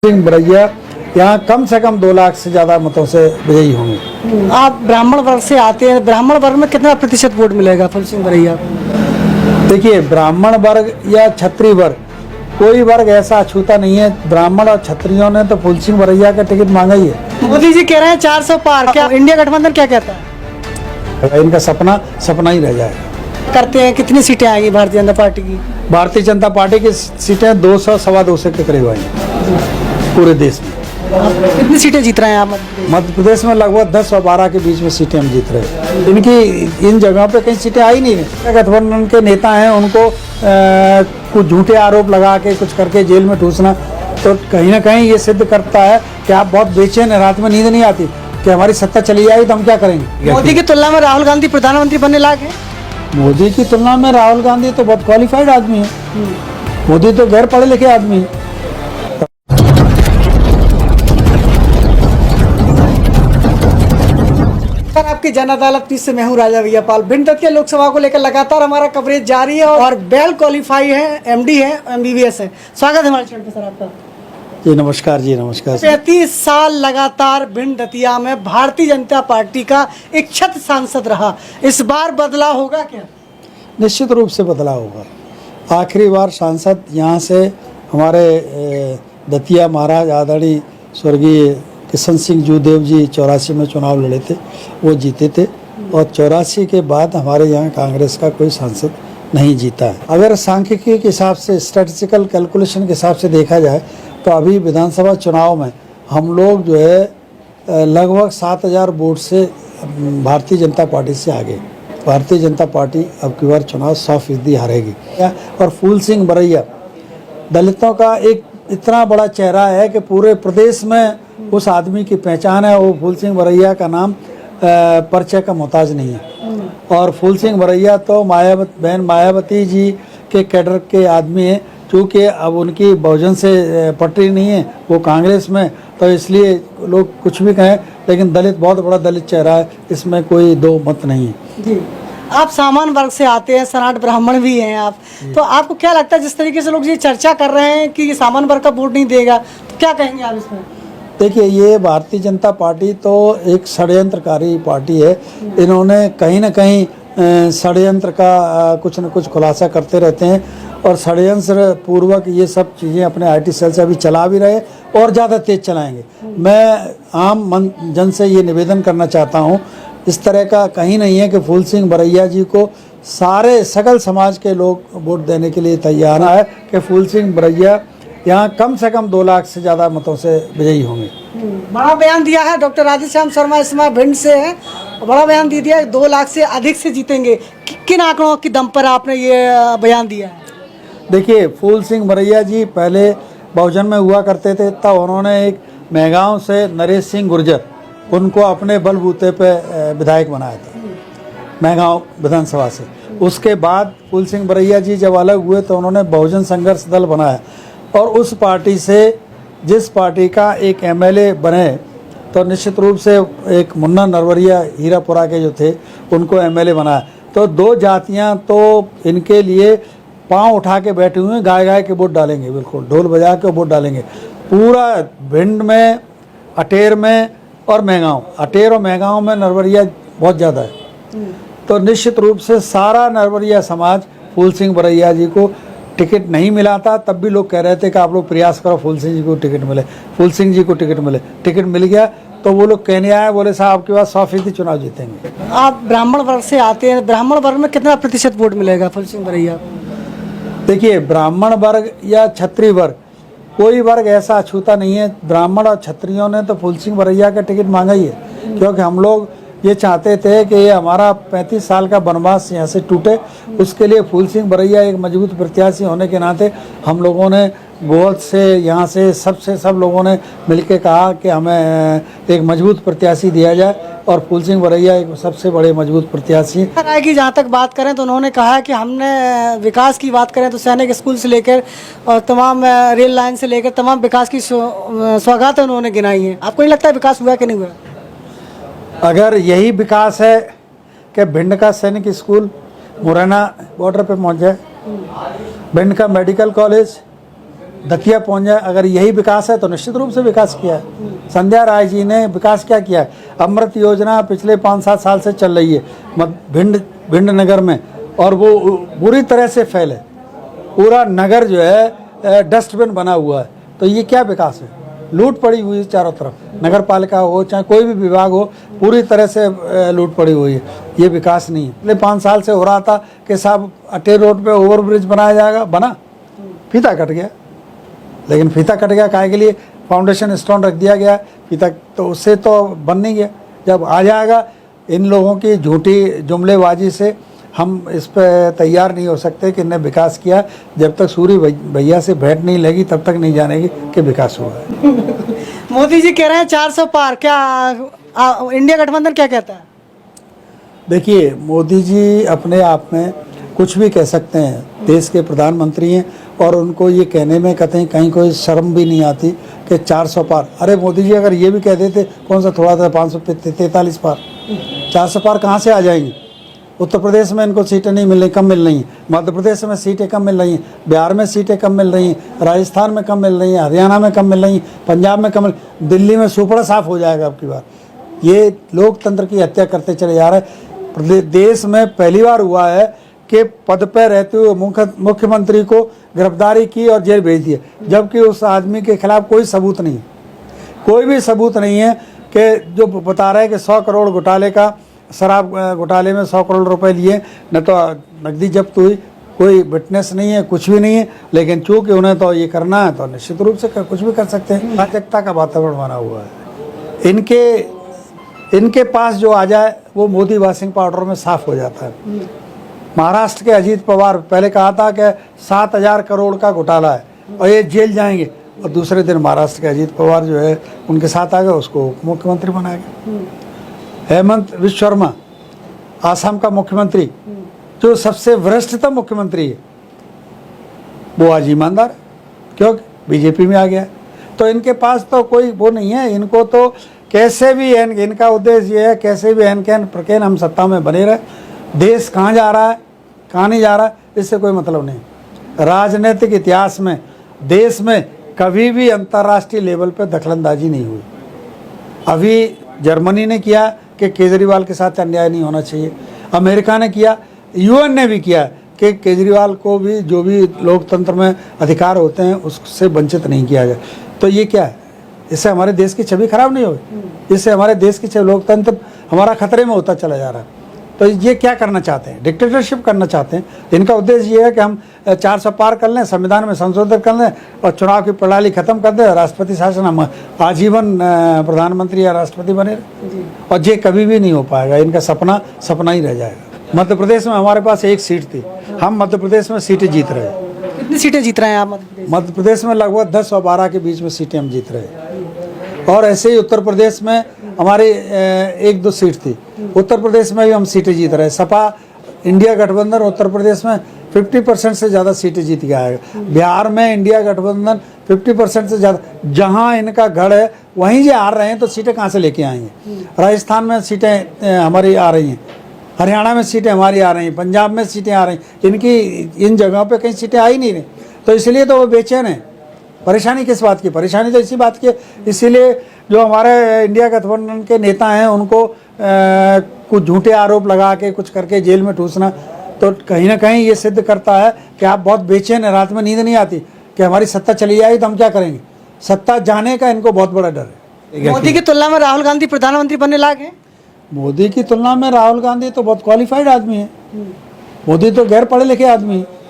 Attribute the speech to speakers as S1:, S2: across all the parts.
S1: सिंह बरैया यहाँ कम से कम 2 लाख से ज्यादा मतों से विजयी होंगे।
S2: आप ब्राह्मण वर्ग से आते हैं, ब्राह्मण वर्ग में कितना प्रतिशत वोट मिलेगा फूल सिंह बरैया को?
S1: देखिए, ब्राह्मण वर्ग या क्षत्रिय वर्ग, कोई वर्ग ऐसा अछूता नहीं है। ब्राह्मण और क्षत्रियों ने तो फूल सिंह बरैया का टिकट मांगा ही है।
S2: मोदी जी कह रहे हैं 400 पार, क्या इंडिया गठबंधन क्या कहता है?
S1: इनका सपना ही रह जाएगा।
S2: करते हैं कितनी सीटें आएगी भारतीय जनता पार्टी की?
S1: भारतीय जनता पार्टी की सीटें 200 सवा 200 के करीब आएंगी पूरे देश में।
S2: कितनी सीटें जीत रहे हैं आप?
S1: मध्य प्रदेश में लगभग 10 और 12 के बीच में सीटें हम जीत रहे हैं। इनकी इन जगहों पे कहीं सीटें आई नहीं है। गठबंधन के नेता हैं, उनको कुछ झूठे आरोप लगा के कुछ करके जेल में ठूसना तो कहीं ना कहीं ये सिद्ध करता है कि आप बहुत बेचैन हैं, रात में नींद नहीं आती कि हमारी सत्ता चली जाएगी तो हम क्या करेंगे।
S2: मोदी की तुलना में राहुल गांधी प्रधानमंत्री बनने लायक है?
S1: मोदी की तुलना में राहुल गांधी तो बहुत क्वालिफाइड आदमी है। मोदी तो गैर पढ़े लिखे आदमी है।
S2: आपकी जन अदालत पीस से मैं हूं राजा भैया पाल। भिंड दतिया लोकसभा को लेकर लगातार हमारा कवरेज जारी है और वेल क्वालिफाई है, एमडी है, एमबीबीएस है। स्वागत है हमारे चैनल पे सर आपका।
S1: जी नमस्कार, जी नमस्कार।
S2: 35 साल लगातार भिंड दतिया में भारतीय जनता पार्टी का इच्छित सांसद रहा, इस बार बदलाव होगा क्या?
S1: निश्चित रूप से बदलाव होगा। आखिरी बार सांसद यहाँ से हमारे दतिया महाराज आदरणीय स्वर्गीय किशन सिंह जूदेव जी 84 में चुनाव लड़े थे, वो जीते थे और 84 के बाद हमारे यहाँ कांग्रेस का कोई सांसद नहीं जीता है। अगर सांख्यिकी के हिसाब से, स्टैटिस्टिकल कैलकुलेशन के हिसाब से देखा जाए तो अभी विधानसभा चुनाव में हम लोग जो है लगभग 7000 वोट से भारतीय जनता पार्टी से आगे। भारतीय जनता पार्टी अब की बार चुनाव 100% हारेगी। और फूल सिंह बरैया दलितों का एक इतना बड़ा चेहरा है कि पूरे प्रदेश में उस आदमी की पहचान है। वो फूल सिंह बरैया का नाम परिचय का मोहताज नहीं है। और फूल सिंह बरैया तो बहन मायावती जी के कैडर के आदमी हैं। क्योंकि अब उनकी बहुजन से पटरी नहीं है, वो कांग्रेस में, तो इसलिए लोग कुछ भी कहें, लेकिन दलित बहुत बड़ा दलित चेहरा है, इसमें कोई दो मत नहीं है।
S2: जी, आप सामान्य वर्ग से आते हैं, सनाट ब्राह्मण भी हैं आप, तो आपको क्या लगता है जिस तरीके से लोग ये चर्चा कर रहे हैं कि सामान्य वर्ग का वोट नहीं देगा, तो क्या कहेंगे आप इसमें?
S1: देखिए, ये भारतीय जनता पार्टी तो एक षड्यंत्रकारी पार्टी है। इन्होंने कहीं ना कहीं षड्यंत्र का कुछ न कुछ खुलासा करते रहते हैं और षड्यंत्र पूर्वक ये सब चीज़ें अपने आईटी सेल से अभी चला भी रहे और ज़्यादा तेज चलाएंगे। मैं आम जन से ये निवेदन करना चाहता हूँ, इस तरह का कहीं नहीं है कि फूल सिंह बरैया जी को सारे सकल समाज के लोग वोट देने के लिए तैयार है कि फूल सिंह बरैया यहाँ कम से कम 2 लाख से ज़्यादा मतों से विजयी होंगे।
S2: बड़ा बयान दिया है डॉक्टर राधेश्याम शर्मा, इस समय भिंड से है, बड़ा बयान दे दिया है 2 लाख से अधिक से जीतेंगे। किन आंकड़ों की दम पर आपने ये बयान दिया है? देखिए,
S1: फूल सिंह बरैया जी पहले बहुजन में हुआ करते थे, तब उन्होंने एक मेहगांव से नरेश सिंह गुर्जर, उनको अपने बलबूते पे विधायक बनाया था मेहगांव विधानसभा से। उसके बाद फूल सिंह बरैया जी जब अलग हुए तो उन्होंने बहुजन संघर्ष दल बनाया और उस पार्टी से जिस पार्टी का एक एमएलए बने तो निश्चित रूप से एक मुन्ना नरवरिया हीरापुरा के जो थे उनको एमएलए बनाया। तो 2 जातियां तो इनके लिए पांव उठा के बैठे हुए हैं, गाय गाय के वोट डालेंगे, बिल्कुल ढोल बजा के वोट डालेंगे। पूरा भिंड में, अटेर में और मेहगांव, अटेर और मेहगांव में नरवरिया बहुत ज़्यादा है। तो निश्चित रूप से सारा नरवरिया समाज फूल सिंह बरैया जी को टिकट नहीं मिला था, तब भी लोग कह रहे थे कि आप लोग प्रयास करो फूल सिंह जी को टिकट मिले, फूल सिंह जी को टिकट मिले। टिकट मिल गया तो वो लोग कहने आए, बोले साहब आपके पास 100% चुनाव जीतेंगे।
S2: आप ब्राह्मण वर्ग से आते हैं, ब्राह्मण वर्ग में कितना प्रतिशत वोट मिलेगा फूल सिंह बरैया को?
S1: देखिए, ब्राह्मण वर्ग या क्षत्रिय वर्ग, कोई वर्ग ऐसा अछूता नहीं है। ब्राह्मण और क्षत्रियों ने तो फूल सिंह बरैया का टिकट मांगा ही है, क्योंकि हम लोग ये चाहते थे कि ये हमारा 35 साल का वनवास यहाँ से टूटे। उसके लिए फूल सिंह बरैया एक मजबूत प्रत्याशी होने के नाते हम लोगों ने गोद से, यहाँ से, सब लोगों ने मिलकर कहा कि हमें एक मजबूत प्रत्याशी दिया जाए और फूल सिंह बरैया एक सबसे बड़े मजबूत प्रत्याशी।
S2: राय की जहाँ तक बात करें तो उन्होंने कहा कि हमने विकास की बात करें तो सैनिक स्कूल से लेकर और तमाम रेल लाइन से लेकर तमाम विकास की सौगातें उन्होंने गिनाई हैं। आपको नहीं लगता है विकास हुआ कि नहीं हुआ?
S1: अगर यही विकास है कि भिंड का सैनिक स्कूल मुरैना बॉर्डर पे पहुंच जाए, भिंड का मेडिकल कॉलेज दतिया पहुंच जाए। अगर यही विकास है तो निश्चित रूप से विकास किया है। संध्या राय जी ने विकास क्या किया है? अमृत योजना पिछले 5-7 साल से चल रही है भिंड नगर में, और वो बुरी तरह से फैले। पूरा नगर जो है डस्टबिन बना हुआ है। तो ये क्या विकास है? लूट पड़ी हुई है चारों तरफ, नगर पालिका हो चाहे कोई भी विभाग हो, पूरी तरह से लूट पड़ी हुई है। ये विकास नहीं है। पिछले 5 साल से हो रहा था कि साहब अटेर रोड पे ओवरब्रिज बनाया जाएगा, बना, फीता कट गया। लेकिन फीता कट गया काहे के लिए? फाउंडेशन स्टोन रख दिया गया, फीता तो उससे तो बन नहीं गया। जब आ जाएगा इन लोगों की झूठी जुमलेबाजी से, हम इस पर तैयार नहीं हो सकते कि इन्हें विकास किया। जब तक सूरी भैया से भेंट नहीं लगी तब तक नहीं जानेगी कि विकास हुआ है।
S2: मोदी जी कह रहे हैं 400 पार, क्या इंडिया गठबंधन क्या कहता है?
S1: देखिए, मोदी जी अपने आप में कुछ भी कह सकते हैं, देश के प्रधानमंत्री हैं, और उनको ये कहने में कहीं कोई शर्म भी नहीं आती कि 400 पार। अरे मोदी जी अगर ये भी कह देते, कौन सा थोड़ा था, 543 पार, 400 पार कहाँ से आ जाएंगे? उत्तर प्रदेश में इनको सीटें नहीं मिल रही, कम मिल रही हैं। मध्य प्रदेश में सीटें कम मिल रही हैं, बिहार में सीटें कम मिल रही हैं, राजस्थान में कम मिल रही हैं, हरियाणा में कम मिल रही हैं, पंजाब में कम, दिल्ली में सुपड़ा साफ हो जाएगा अब की बार। ये लोकतंत्र की हत्या करते चले जा रहे हैं। देश में पहली बार हुआ है कि पद पर रहते हुए मुख्यमंत्री को गिरफ्तारी की और जेल भेज दिया, जबकि उस आदमी के खिलाफ कोई सबूत नहीं है। कोई भी सबूत नहीं है कि जो बता रहा है कि 100 करोड़ घोटाले का, शराब घोटाले में 100 करोड़ रुपए लिए, न तो नकदी जब्त हुई, कोई विटनेस नहीं है, कुछ भी नहीं है। लेकिन चूंकि उन्हें तो ये करना है तो निश्चित रूप से कुछ भी कर सकते हैं। अराजकता का वातावरण बना हुआ है। इनके पास जो आ जाए वो मोदी वॉशिंग पाउडर में साफ हो जाता है। महाराष्ट्र के अजीत पवार पहले कहा था कि 7,000 करोड़ का घोटाला है और ये जेल जाएंगे, और दूसरे दिन महाराष्ट्र के अजीत पवार जो है उनके साथ आ गए, उसको मुख्यमंत्री बना गए। हेमंत विश्व शर्मा आसाम का मुख्यमंत्री, जो सबसे वरिष्ठतम मुख्यमंत्री है, वो आज ईमानदार, क्योंकि बीजेपी में आ गया। तो इनके पास तो कोई वो नहीं है। इनको तो कैसे भी इनका उद्देश्य ये है, कैसे भी एन प्रकेन हम सत्ता में बने रहे। देश कहाँ जा रहा है, कहाँ नहीं जा रहा है, इससे कोई मतलब नहीं। राजनीतिक इतिहास में देश में कभी भी अंतर्राष्ट्रीय लेवल पर दखलंदाजी नहीं हुई। अभी जर्मनी ने किया कि केजरीवाल के साथ अन्याय नहीं होना चाहिए, अमेरिका ने किया, यूएन ने भी किया कि केजरीवाल को भी जो भी लोकतंत्र में अधिकार होते हैं उससे वंचित नहीं किया जाए। तो ये क्या है? इससे हमारे देश की छवि खराब नहीं होगी, इससे हमारे देश की छवि, लोकतंत्र हमारा खतरे में होता चला जा रहा है। तो ये क्या करना चाहते हैं? डिक्टेटरशिप करना चाहते हैं। इनका उद्देश्य ये है कि हम 400 पार कर लें, संविधान में संशोधन कर लें और चुनाव की प्रणाली खत्म कर दें, राष्ट्रपति शासन, हम आजीवन प्रधानमंत्री या राष्ट्रपति बने रहे। और ये कभी भी नहीं हो पाएगा। इनका सपना ही रह जाएगा। मध्य प्रदेश में हमारे पास एक सीट थी, हम मध्य प्रदेश में सीटें जीत रहे।
S2: कितनी सीटें जीत रहे हैं आप
S1: मध्य प्रदेश में? लगभग 10 और 12 के बीच में सीटें हम जीत रहे। और ऐसे ही उत्तर प्रदेश में हमारी 1-2 सीट थी। उत्तर प्रदेश में भी हम सीटें जीत रहे। सपा इंडिया गठबंधन उत्तर प्रदेश में 50% से ज़्यादा सीटें जीत गया है। बिहार में इंडिया गठबंधन 50% से ज़्यादा, जहाँ इनका गढ़ है वहीं जो हार रहे हैं तो सीटें कहाँ से लेके आएंगे? राजस्थान में सीटें हमारी आ रही हैं, हरियाणा में सीटें हमारी आ रही हैं, पंजाब में सीटें आ रही हैं। इनकी इन जगहों पे कहीं सीटें आ ही नहीं रही, तो इसलिए तो वो बेचैन है। परेशानी किस बात की? परेशानी तो इसी बात की है। इसीलिए जो हमारे इंडिया गठबंधन के नेता हैं उनको कुछ झूठे आरोप लगा के कुछ करके जेल में ठूसना, तो कहीं ना कहीं ये सिद्ध करता है कि आप बहुत बेचैन हैं, रात में नींद नहीं आती कि हमारी सत्ता चली जाएगी तो हम क्या करेंगे। सत्ता जाने का इनको बहुत बड़ा डर है।
S2: मोदी की तुलना में राहुल गांधी प्रधानमंत्री बनने लायक है?
S1: मोदी की तुलना में राहुल गांधी तो बहुत क्वालिफाइड आदमी है। मोदी तो गैर पढ़े लिखे आदमी है।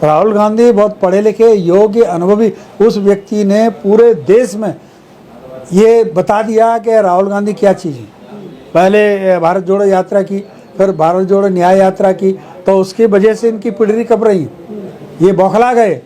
S1: राहुल गांधी बहुत पढ़े लिखे, योग्य, अनुभवी। उस व्यक्ति ने पूरे देश में ये बता दिया कि राहुल गांधी क्या चीज़ है। पहले भारत जोड़ो यात्रा की, फिर भारत जोड़ो न्याय यात्रा की, तो उसकी वजह से इनकी पिडरी कब रही, ये बौखला गए।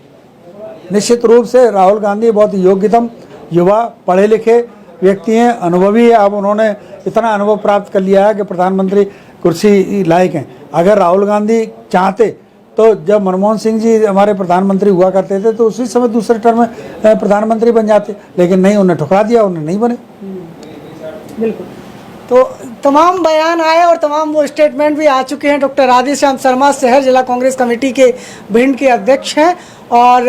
S1: निश्चित रूप से राहुल गांधी बहुत योग्यतम युवा पढ़े लिखे व्यक्ति हैं, अनुभवी है। अब उन्होंने इतना अनुभव प्राप्त कर लिया है कि प्रधानमंत्री कुर्सी लायक हैं। अगर राहुल गांधी चाहते तो जब मनमोहन सिंह जी हमारे प्रधानमंत्री हुआ करते थे तो उसी समय दूसरे टर्म में प्रधानमंत्री बन जाते, लेकिन नहीं, उन्हें ठुकरा दिया, उन्हें नहीं बने।
S2: बिल्कुल। तो तमाम बयान आए और तमाम वो स्टेटमेंट भी आ चुके हैं। डॉक्टर राधेश्याम शर्मा शहर जिला कांग्रेस कमेटी के भिंड के अध्यक्ष हैं और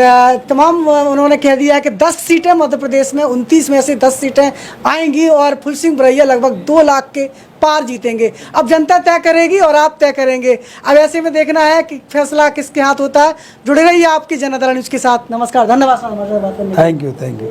S2: तमाम उन्होंने कह दिया है कि 10 सीटें मध्य प्रदेश में 29 में से 10 सीटें आएंगी और फुल सिंह बरैया लगभग 2 लाख के पार जीतेंगे। अब जनता तय करेगी और आप तय करेंगे। अब ऐसे में देखना है कि फैसला किसके हाथ होता है। जुड़े रहिए आपकी जनता न्यूज़ के साथ। नमस्कार, धन्यवाद सर हमारे साथ बात करने के लिए।
S1: Thank you.